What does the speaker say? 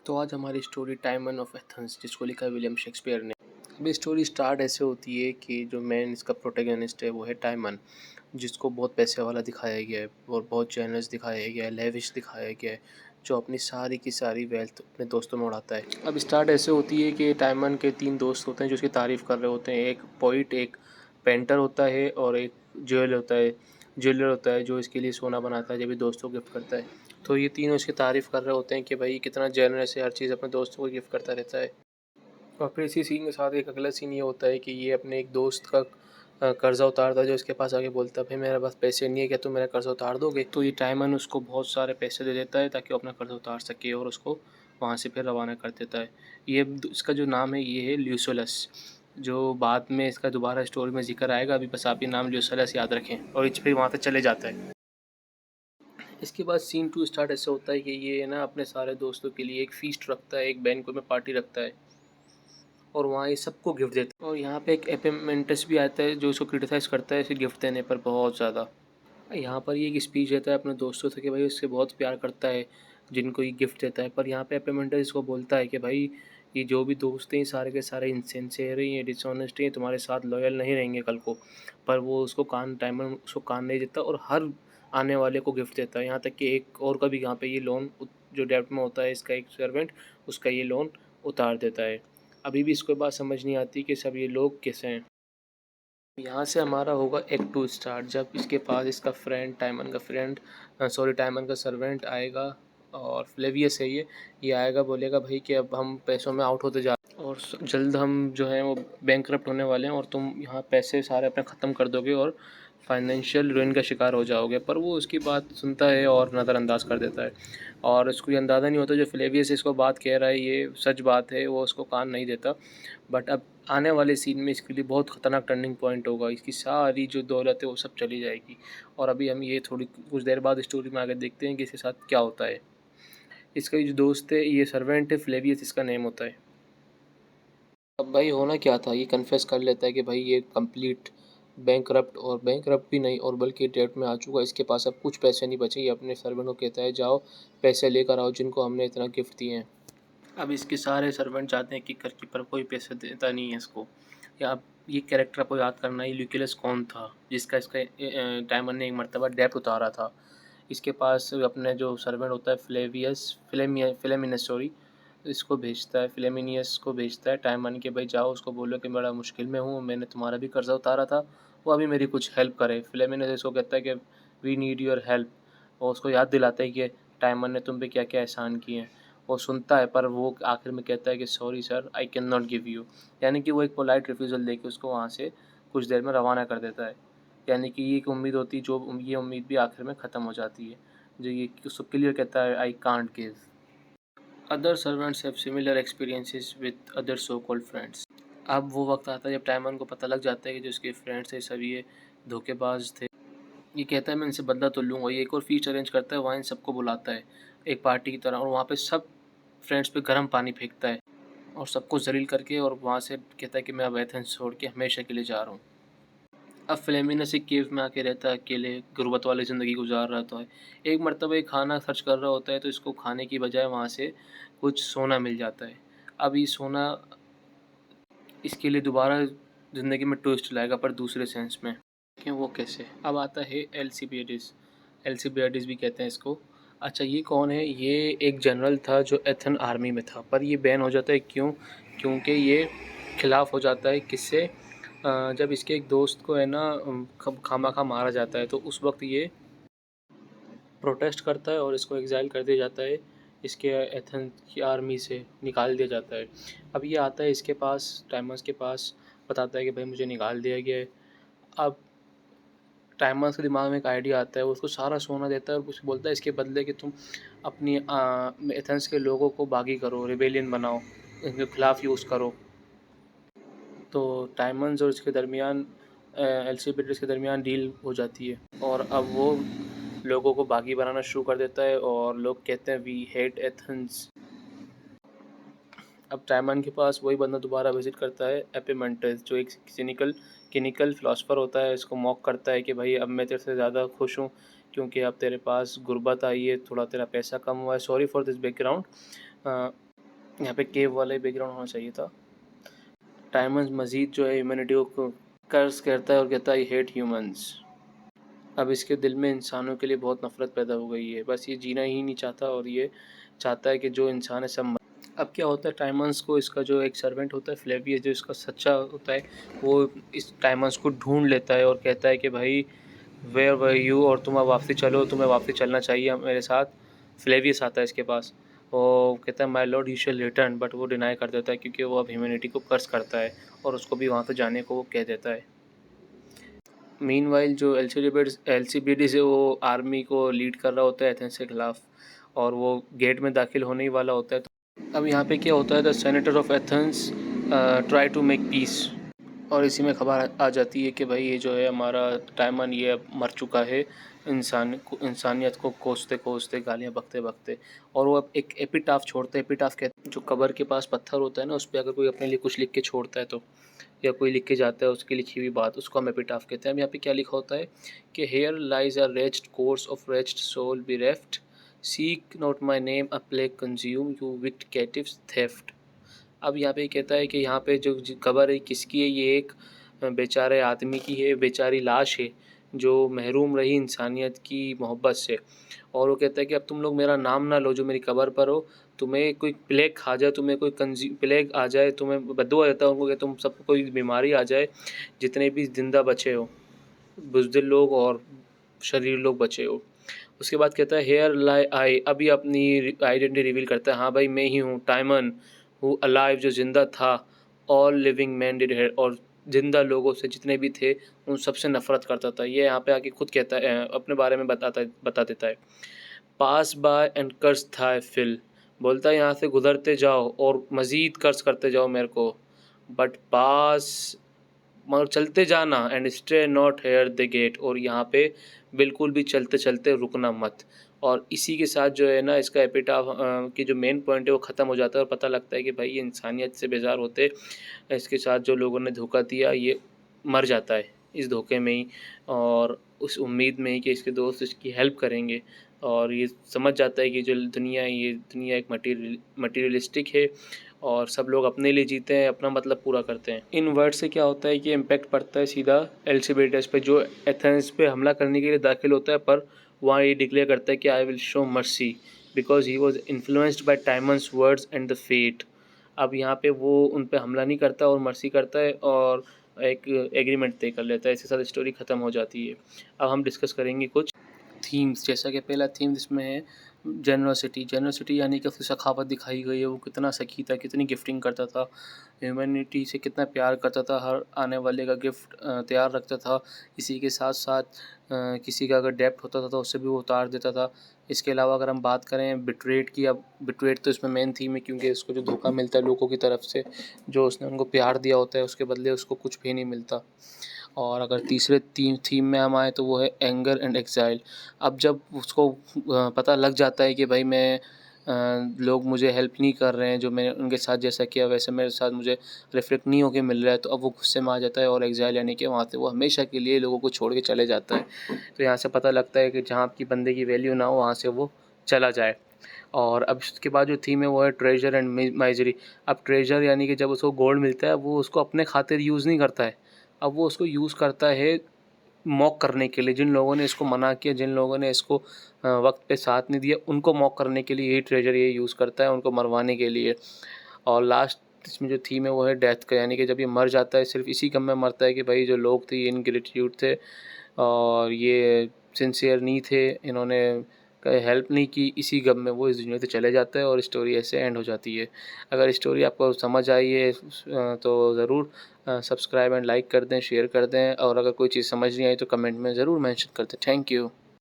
तो आज हमारी स्टोरी टाइमन ऑफ एथेंस जिसको लिखा है विलियम शेक्सपियर ने। अभी स्टोरी स्टार्ट ऐसे होती है कि जो मेन इसका प्रोटेगनिस्ट है वो है टाइमन, जिसको बहुत पैसे वाला दिखाया गया है और बहुत जेनरस दिखाया गया है, लेविश दिखाया गया है, जो अपनी सारी की सारी वेल्थ अपने दोस्तों में उड़ाता है। अब स्टार्ट ऐसे होती है कि टाइमन के 3 दोस्त होते हैं जो उसकी तारीफ़ कर रहे होते हैं। एक पोइट, एक पेंटर होता है और एक ज्वेलर होता है जो इसके लिए सोना बनाता है, जब भी दोस्तों को गिफ्ट करता है। तो ये तीनों इसकी तारीफ़ कर रहे होते हैं कि भाई कितना जेनरस है, हर चीज़ अपने दोस्तों को गिफ्ट करता रहता है। और फिर इसी सीन के साथ एक अगला सीन ये होता है कि ये अपने एक दोस्त का कर्ज़ा उतारता है, जो इसके पास आके बोलता है भाई मेरे पास पैसे नहीं है, क्या तुम मेरा कर्ज़ा उतार दोगे? तो ये टाइमन उसको बहुत सारे पैसे दे देता है ताकि वो अपना कर्ज़ा उतार सके और उसको वहाँ से फिर रवाना कर देता है। ये इसका जो नाम है ये है ल्यूसोलस, जो बाद में इसका दोबारा स्टोरी में ज़िक्र आएगा। अभी बस आप ये नाम ल्यूसोलस याद रखें और फिर वहाँ से चले जाता है। इसके बाद सीन 2 स्टार्ट ऐसे होता है कि ये ना अपने सारे दोस्तों के लिए एक फ़ीस्ट रखता है, एक बैंक्वेट में पार्टी रखता है और वहाँ ये सबको गिफ्ट देता है। और यहाँ पे एक एपिमेंटस भी आता है जो इसको क्रिटिसाइज़ करता है इसे गिफ्ट देने पर बहुत ज़्यादा। यहाँ पर ये एक स्पीच देता है अपने दोस्तों से कि भाई उससे बहुत प्यार करता है जिनको ये गिफ्ट देता है। पर यहाँ पे एपिमेंटस इसको बोलता है कि भाई ये जो भी दोस्त हैं ये सारे के सारे इनसिंसियर हैं, ये डिसऑनेस्ट हैं, तुम्हारे साथ लॉयल नहीं रहेंगे कल को। पर वो उसको टाइमन उसको कान नहीं देता और हर आने वाले को गिफ्ट देता है। यहाँ तक कि एक और का भी यहाँ पे ये लोन जो डेब्ट में होता है इसका एक सर्वेंट, उसका ये लोन उतार देता है। अभी भी इसको बात समझ नहीं आती कि सब ये लोग कैसे हैं। यहाँ से हमारा होगा एक्ट 2 स्टार्ट, जब इसके पास इसका फ्रेंड टाइमन का सर्वेंट आएगा और फ्लेवियस है ये आएगा, बोलेगा भाई कि अब हम पैसों में आउट होते जा और जल्द हम जो है वो बैंकरप्ट होने वाले हैं और तुम यहाँ पैसे सारे अपने ख़त्म कर दोगे और फाइनेंशियल रुइन का शिकार हो जाओगे। पर वो उसकी बात सुनता है और नज़रअंदाज कर देता है और उसको ये अंदाज़ा नहीं होता जो फ्लेवियस इसको बात कह रहा है ये सच बात है, वो उसको कान नहीं देता। बट अब आने वाले सीन में इसके लिए बहुत ख़तरनाक टर्निंग पॉइंट होगा, इसकी सारी जो दौलत है वो सब चली जाएगी। और अभी हम ये थोड़ी कुछ देर बाद स्टोरी में आगे देखते हैं कि इसके साथ क्या होता है। इसका जो दोस्त है ये सर्वेंट है, फ्लेवियस इसका नेम होता है। अब भाई होना क्या था, ये कन्फेस कर लेता है कि भाई ये कंप्लीट बैंकरप्ट भी नहीं और बल्कि डेट में आ चुका है, इसके पास अब कुछ पैसे नहीं बचे। ये अपने सर्वेंट को कहता है जाओ पैसे लेकर आओ जिनको हमने इतना गिफ्ट दिए हैं। अब इसके सारे सर्वेंट चाहते हैं कि करके पर कोई पैसे देता नहीं है इसको। या अब ये कैरेक्टर आपको याद करना है, ल्यूकुलस कौन था जिसका इसका टाइमर ने एक मर्तबा डेब्ट उतारा था। इसके पास अपने जो सर्वेंट होता है फिलेमिनस सॉरी, इसको भेजता है, फिलेमिनियस को भेजता है टाइमन के भाई जाओ उसको बोलो कि बड़ा मुश्किल में हूँ, मैंने तुम्हारा भी कर्जा उतारा था, वो अभी मेरी कुछ हेल्प करे। फिलेमिनस इसको कहता है कि वी नीड योर हेल्प और उसको याद दिलाता है कि टाइमन ने तुम पे क्या क्या एहसान किए हैं। वो सुनता है पर वो आखिर में कहता है कि sorry sir I can not give you, यानी कि वो एक पोलाइट रिफ्यूज़ल देके उसको वहाँ से कुछ देर में रवाना कर देता है। यानी कि ये एक उम्मीद होती है, जो ये उम्मीद भी आखिर में ख़त्म हो जाती है, जो ये उसको क्लियर कहता है I can't give. Other servants have similar experiences with other so called friends. अब वो वक्त आता है जब टाइमन को पता लग जाता है कि जो उसके फ्रेंड्स थे सब ये धोखेबाज थे। ये कहता है मैं इनसे बदला तो लूँगा। ये एक और फीस्ट अरेंज करता है, वहाँ इन सबको बुलाता है एक पार्टी की तरह और वहाँ पे सब फ्रेंड्स पे गर्म पानी फेंकता है और सबको जलील करके और वहाँ से कहता है कि मैं अब एथेंस छोड़ के हमेशा के लिए जा रहा हूँ। अब फ्लेमिनस एक केव में आके रहता है, अकेले गुर्बत वाली ज़िंदगी गुजार रहा होता है। एक मर्तबा एक खाना सर्च कर रहा होता है तो इसको खाने की बजाय वहाँ से कुछ सोना मिल जाता है। अब ये सोना इसके लिए दोबारा ज़िंदगी में ट्विस्ट लाएगा पर दूसरे सेंस में कि वो कैसे। अब आता है एल्सिबियाडिस भी कहते हैं इसको। अच्छा ये कौन है, ये एक जनरल था जो एथन आर्मी में था, पर ये बैन हो जाता है क्यों, क्योंकि ये खिलाफ हो जाता है किससे, जब इसके एक दोस्त को है ना खामा खा मारा जाता है तो उस वक्त ये प्रोटेस्ट करता है और इसको एग्ज़ाइल कर दिया जाता है, इसके एथन की आर्मी से निकाल दिया जाता है। अब ये आता है इसके पास, टाइमस के पास, बताता है कि भाई मुझे निकाल दिया गया है। अब टाइमस के दिमाग में एक आइडिया आता है, वो उसको सारा सोना देता है और उसे बोलता है इसके बदले कि तुम अपनी एथेंस के लोगों को बागी करो, रिबेलियन बनाओ, इनके खिलाफ़ यूज़ करो। तो टाइमन्स और इसके दरमियान एल्सिबिलिटीज़ के दरमियान डील हो जाती है और अब वो लोगों को बागी बनाना शुरू कर देता है और लोग कहते हैं वी हेट एथेंस। अब टाइमन के पास वही बंदा दोबारा विजिट करता है, एपिमेंटस, जो एक किनिकल फ़िलासफ़र होता है। इसको मॉक करता है कि भाई अब मैं तेरे से ज़्यादा खुश हूँ क्योंकि अब तेरे पास गुर्बत आई है, थोड़ा तेरा पैसा कम हुआ है, सॉरी फॉर दिस बैकग्राउंड। यहाँ पे केव वाला ही बैकग्राउंड होना चाहिए था। टाइमन मजीद जो है ह्यूमैनिटी को कर्ज करता है और कहता है आई हेट ह्यूमंस। अब इसके दिल में इंसानों के लिए बहुत नफ़रत पैदा हो गई है, बस ये जीना ही नहीं चाहता और ये चाहता है कि जो इंसान है सब अब क्या होता है, टाइमन्स को इसका जो एक सर्वेंट होता है फ्लेवियस, जो इसका सच्चा होता है, वो इस टाइमन्स को ढूंढ लेता है और कहता है कि भाई वेयर वर यू, और तुम अब वापसी चलो, तुम्हें वापसी चलना चाहिए मेरे साथ। फ्लेवियस आता है इसके पास, वो कहता है my Lord you shall return, but वो डिनाई कर देता है क्योंकि वो अब ह्यूमैनिटी को कर्ज करता है और उसको भी वहाँ पे जाने को वो कह देता है। मीनवाइल जो एलसीबीडी से वो आर्मी को लीड कर रहा होता है एथेंस के खिलाफ, और वो गेट में दाखिल होने ही वाला होता है। तो अब यहाँ पे क्या होता है, the senator of Athens try to make peace, और इसी में खबर आ जाती है कि भाई ये जो है हमारा टाइमन ये अब मर चुका है, इंसानियत को कोसते कोसते, गालियाँ बकते बकते, और वो अब एक एपिटाफ छोड़ते हैं। एपिटाफ कहते हैं जो कब्र के पास पत्थर होता है ना, उस पर अगर कोई अपने लिए कुछ लिख के छोड़ता है तो, या कोई लिख के जाता है उसकी लिखी हुई बात, उसको हम एपिटाफ कहते हैं। अब यहाँ पे क्या लिखा होता है कि here lies a wretched corse of wretched soul bereft, seek not my name a plague consume you wicked caitiffs left. अब यहाँ पे कहता है कि यहाँ पे जो कब्र है किसकी है, ये एक बेचारे आदमी की है, बेचारी लाश है जो महरूम रही इंसानियत की मोहब्बत से। और वो कहता है कि अब तुम लोग मेरा नाम ना लो जो मेरी कब्र पर हो, तुम्हें कोई प्लेग खा जाए, तुम्हें कोई प्लेग आ जाए, तुम्हें बद्दुआ देता है उनको कि तुम सबको कोई बीमारी आ जाए, जितने भी जिंदा बचे हो, बुज़दिल लोग और शरीर लोग बचे हो। उसके बाद कहता है हेयर लाई आई, अभी अपनी आइडेंटिटी रिवील करता है, हाँ भाई मैं ही हूँ टाइमन हु अलाइव, जो ज़िंदा था, all living man did here, और ज़िंदा लोगों से जितने भी थे उन सबसे नफ़रत करता था। ये यहाँ पे आके खुद कहता है, अपने बारे में बता देता है। Pass by and curse thy fill, बोलता है यहाँ से गुजरते जाओ और मज़ीद कर्ज करते जाओ मेरे को, बट पास, मगर चलते जाना, and stay not here the gate, और यहाँ पे बिल्कुल भी चलते चलते रुकना मत। और इसी के साथ जो है ना, इसका एपिटाफ की जो मेन पॉइंट है वो ख़त्म हो जाता है और पता लगता है कि भाई ये इंसानियत से बेजार होते, इसके साथ जो लोगों ने धोखा दिया ये मर जाता है इस धोखे में ही, और उस उम्मीद में ही कि इसके दोस्त इसकी हेल्प करेंगे। और ये समझ जाता है कि जो दुनिया है, ये दुनिया एक मटीरियलिस्टिक है और सब लोग अपने लिए जीते हैं, अपना मतलब पूरा करते हैं। इन वर्ड से क्या होता है कि इम्पैक्ट पड़ता है सीधा एल्सिबिलिटस पे, जो एथेंस पे हमला करने के लिए दाखिल होता है, पर वहाँ ये डिक्लेयर करता है कि I will show mercy because he was influenced by Timon's words and the fate. अब यहाँ पे वो उन पे हमला नहीं करता और मर्सी करता है और एक एग्रीमेंट तय कर लेता है। इसके साथ स्टोरी ख़त्म हो जाती है। अब हम डिस्कस करेंगे कुछ थीम्स, जैसा कि पहला थीम इसमें है जेनरसिटी। जेनरसिटी यानी कि उसकी सखावत दिखाई गई है, वो कितना सखी था, कितनी गिफ्टिंग करता था, ह्यूमैनिटी से कितना प्यार करता था, हर आने वाले का गिफ्ट तैयार रखता था। इसी के साथ साथ किसी का अगर डेप्ट होता था तो उससे भी वो उतार देता था। इसके अलावा अगर हम बात करें बिट्रेट की, अब बिट्रेट तो इसमें मेन थीम है क्योंकि उसको जो धोखा मिलता है लोगों की तरफ से, जो उसने उनको प्यार दिया होता है उसके बदले उसको कुछ भी नहीं मिलता। और अगर तीसरे थीम में हम आए तो वो है एंगर एंड एक्साइल। अब जब उसको पता लग जाता है कि भाई मैं लोग मुझे हेल्प नहीं कर रहे हैं, जो मैंने उनके साथ जैसा किया वैसे मेरे साथ मुझे रिफ्लेक्ट नहीं होके मिल रहा है, तो अब वो गुस्से में आ जाता है और एक्साइल यानी कि वहाँ से वो हमेशा के लिए लोगों को छोड़ के चले जाता है। तो यहाँ से पता लगता है कि जहाँ आपकी बंदे की वैल्यू ना हो वहाँ से वो चला जाए। और अब उसके बाद जो थीम है वो है ट्रेजर एंड माइजरी। अब ट्रेजर यानी कि जब उसको गोल्ड मिलता है वो उसको अपने खातिर यूज़ नहीं करता है, अब वो उसको यूज़ करता है मॉक करने के लिए। जिन लोगों ने इसको मना किया, जिन लोगों ने इसको वक्त पे साथ नहीं दिया, उनको मॉक करने के लिए यही ट्रेजर ये यूज़ करता है, उनको मरवाने के लिए। और लास्ट इसमें जो थीम है वो है डेथ का, यानी कि जब ये मर जाता है सिर्फ इसी गम में मरता है कि भाई जो लोग थे ये इनग्रेटिट्यूड थे और ये सिंसियर नहीं थे, इन्होंने हेल्प नहीं की, इसी गम में वो इस दुनिया से चले जाता है और स्टोरी ऐसे एंड हो जाती है। अगर स्टोरी आपको समझ आई है तो ज़रूर सब्सक्राइब एंड लाइक कर दें, शेयर कर दें, और अगर कोई चीज़ समझ नहीं आई तो कमेंट में ज़रूर मेंशन कर दें। Thank you.